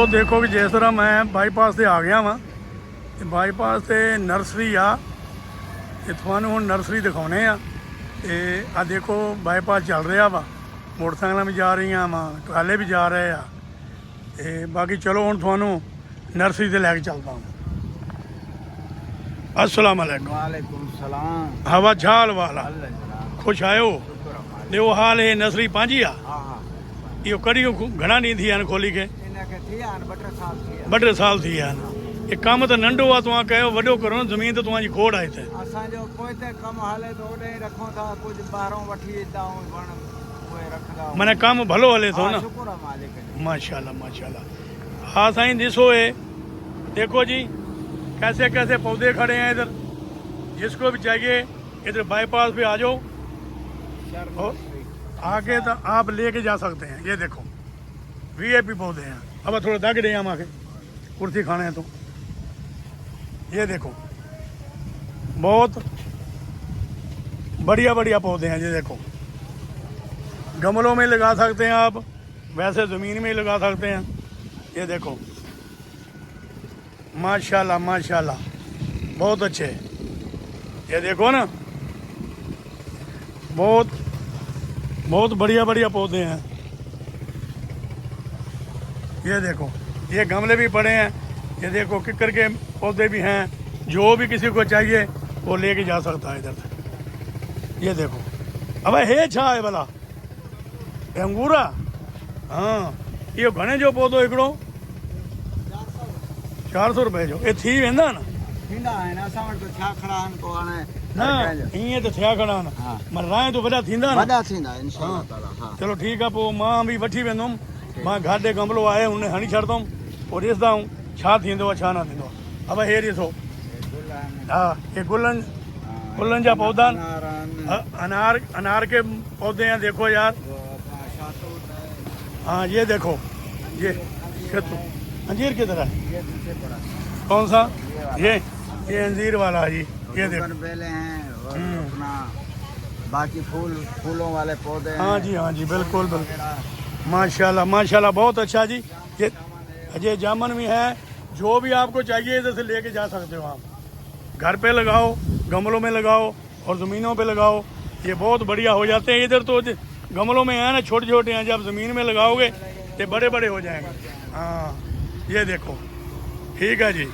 ਦੋਸਤੋ ਦੇਖੋ ਕਿ ਜਿਸ ਤਰ੍ਹਾਂ ਮੈਂ ਬਾਈਪਾਸ ਤੇ ਆ ਗਿਆ ਵਾਂ ਤੇ ਬਾਈਪਾਸ ਤੇ ਨਰਸਰੀ ਆ ਤੇ ਤੁਹਾਨੂੰ ਹੁਣ ਨਰਸਰੀ ਦਿਖਾਉਣੇ ਆ। ਤੇ ਆ ਦੇਖੋ ਬਾਈਪਾਸ ਚੱਲ ਰਿਹਾ ਵਾ, ਮੋਟਰਸਾਈਕਲਾਂ ਵੀ ਜਾ ਰਹੀਆਂ ਵਾ, ਟਰਾਲੇ ਵੀ ਜਾ ਰਹੇ ਆ ਤੇ ਬਾਕੀ ਚਲੋ ਹੁਣ ਤੁਹਾਨੂੰ ਨਰਸਰੀ ਤੇ ਲੈ ਕੇ ਚੱਲਦਾ ਹਾਂ। अस्सलाम वालेकुम। वालेकुम सलाम। हवा झाल वाला अल्लाह जनाब। खुश आयो देव हाल है नर्सरी पांजी आ हाँ हाँ। इहो कड़ी घणा ॾींहं थी विया आहिनि खोली खे? इनखे थी विया आहिनि 2 साल थी विया। 2 साल थी विया आहिनि। ये कमु त नंढो आहे, तव्हां कयो वॾो करो न, ज़मीन त तव्हांजी खोड़ आहे हिते। असांजो पोइ कमु हले थो, ओॾे ई रखूं था, कुझु ॿाहिरों वठी ईंदा आहियूं, वण उहे रखंदा आहियूं। माना कमु भलो हले थो न? शुक्र आहे मालिक जो। माशाल्लाह माशाल्लाह। हाँ साईं ॾिसो है, देखो जी कैसे कैसे पौधे खड़े हैं इधर। जिसको भी चाहिए इधर बाईपास पे आ जाओ और आगे तो आप लेके जा सकते हैं। ये देखो वीआईपी पौधे हैं। अब थोड़ा दग रहे हैं हम आके कुर्सी खाने हैं तो ये देखो बहुत बढ़िया बढ़िया पौधे हैं। ये देखो गमलों में लगा सकते हैं आप, वैसे ज़मीन में ही लगा सकते हैं। ये देखो माशाल्लाह माशाल्लाह बहुत अच्छे। ये देखो ना बहुत बहुत बढ़िया बढ़िया पौधे हैं। ये देखो ये गमले भी पड़े हैं। ये देखो किक्कर के पौधे भी हैं। जो भी किसी को चाहिए वो लेके जा सकता है इधर से। ये देखो अब है छा है भला ये अंगूरा। हाँ ये घणे जो पौधो हिकिड़ो 400 रुपए जो। ये थी वेंदा न? थींदा आहिनि असां वटि त छा खड़ा आहिनि पोइ हाणे न ईअं त थिया खड़ा आहिनि। हाँ। माना राय तो वॾा थींदा न? वॾा थींदा इंशाअल्लाह ताला। हाँ चलो ठीकु आहे पोइ मां बि वठी वेंदुमि। मां घाटे गमलो आहे हुन हणी छॾंदुमि, पोइ ॾिसंदा आहियूं छा थींदो आहे छा न थींदो आहे। अब हे ॾिसो हा ये गुलनि जा पौधा अनार अनार के पौधे हैं। देखो यार हाँ ये देखो ये अंजीर की तरह कौन सा ये अंजीर वाला है जी। ये देखो बेले हैं और अपना बाकी फूलों वाले पौधे हैं। हाँ जी बिल्कुल बिल्कुल माशाल्लाह माशाल्लाह बहुत अच्छा जी। ये जामुन भी है। जो भी आपको चाहिए इधर से लेके जा सकते हो आप। घर पे लगाओ, गमलों में लगाओ और ज़मीनों पे लगाओ, ये बहुत बढ़िया हो जाते हैं। इधर तो गमलों में है ना छोटे छोटे हैं, जब ज़मीन में लगाओगे ये बड़े बड़े हो जाएंगे। हाँ ये देखो ठीक है जी।